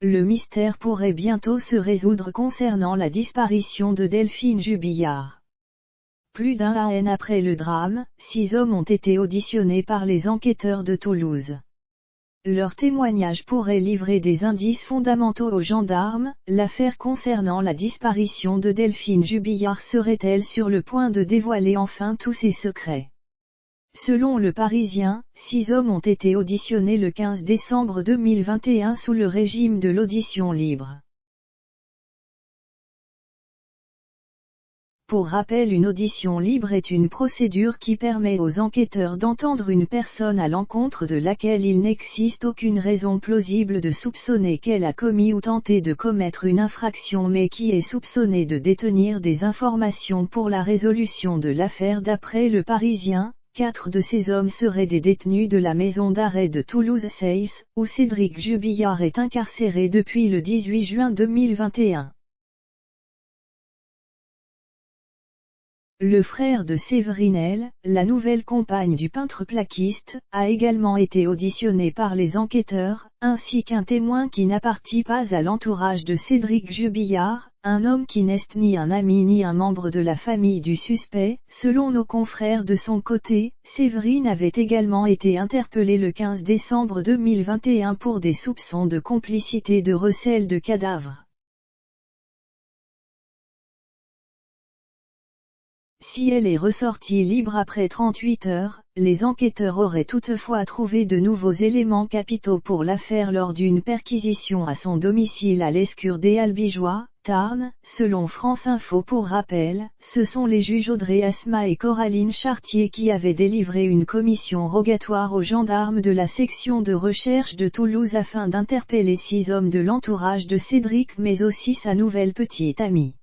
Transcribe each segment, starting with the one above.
Le mystère pourrait bientôt se résoudre concernant la disparition de Delphine Jubillard. Plus d'un an après le drame, 6 hommes ont été auditionnés par les enquêteurs de Toulouse. Leur témoignage pourrait livrer des indices fondamentaux aux gendarmes. L'affaire concernant la disparition de Delphine Jubillard serait-elle sur le point de dévoiler enfin tous ses secrets? Selon Le Parisien, 6 hommes ont été auditionnés le 15 décembre 2021 sous le régime de l'audition libre. Pour rappel, une audition libre est une procédure qui permet aux enquêteurs d'entendre une personne à l'encontre de laquelle il n'existe aucune raison plausible de soupçonner qu'elle a commis ou tenté de commettre une infraction mais qui est soupçonnée de détenir des informations pour la résolution de l'affaire. D'après Le Parisien, 4 de ces hommes seraient des détenus de la maison d'arrêt de Toulouse-Seyss, où Cédric Jubillard est incarcéré depuis le 18 juin 2021. Le frère de Séverine L., la nouvelle compagne du peintre plaquiste, a également été auditionné par les enquêteurs, ainsi qu'un témoin qui n'appartient pas à l'entourage de Cédric Jubillard, un homme qui n'est ni un ami ni un membre de la famille du suspect. Selon nos confrères, de son côté, Séverine avait également été interpellée le 15 décembre 2021 pour des soupçons de complicité de recel de cadavres. Si elle est ressortie libre après 38 heures, les enquêteurs auraient toutefois trouvé de nouveaux éléments capitaux pour l'affaire lors d'une perquisition à son domicile à l'Escure-des-Albigeois, Tarn. Selon France Info, pour rappel, ce sont les juges Audrey Asma et Coraline Chartier qui avaient délivré une commission rogatoire aux gendarmes de la section de recherche de Toulouse afin d'interpeller 6 hommes de l'entourage de Cédric mais aussi sa nouvelle petite amie.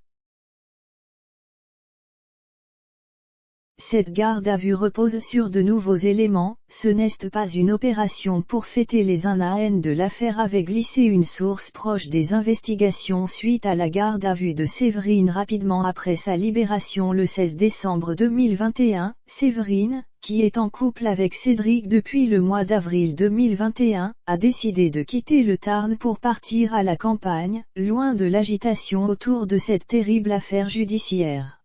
Cette garde à vue repose sur de nouveaux éléments. Ce n'est pas une opération pour fêter les 1 an de l'affaire, avait glissé une source proche des investigations suite à la garde à vue de Séverine rapidement après sa libération le 16 décembre 2021. Séverine, qui est en couple avec Cédric depuis le mois d'avril 2021, a décidé de quitter le Tarn pour partir à la campagne, loin de l'agitation autour de cette terrible affaire judiciaire.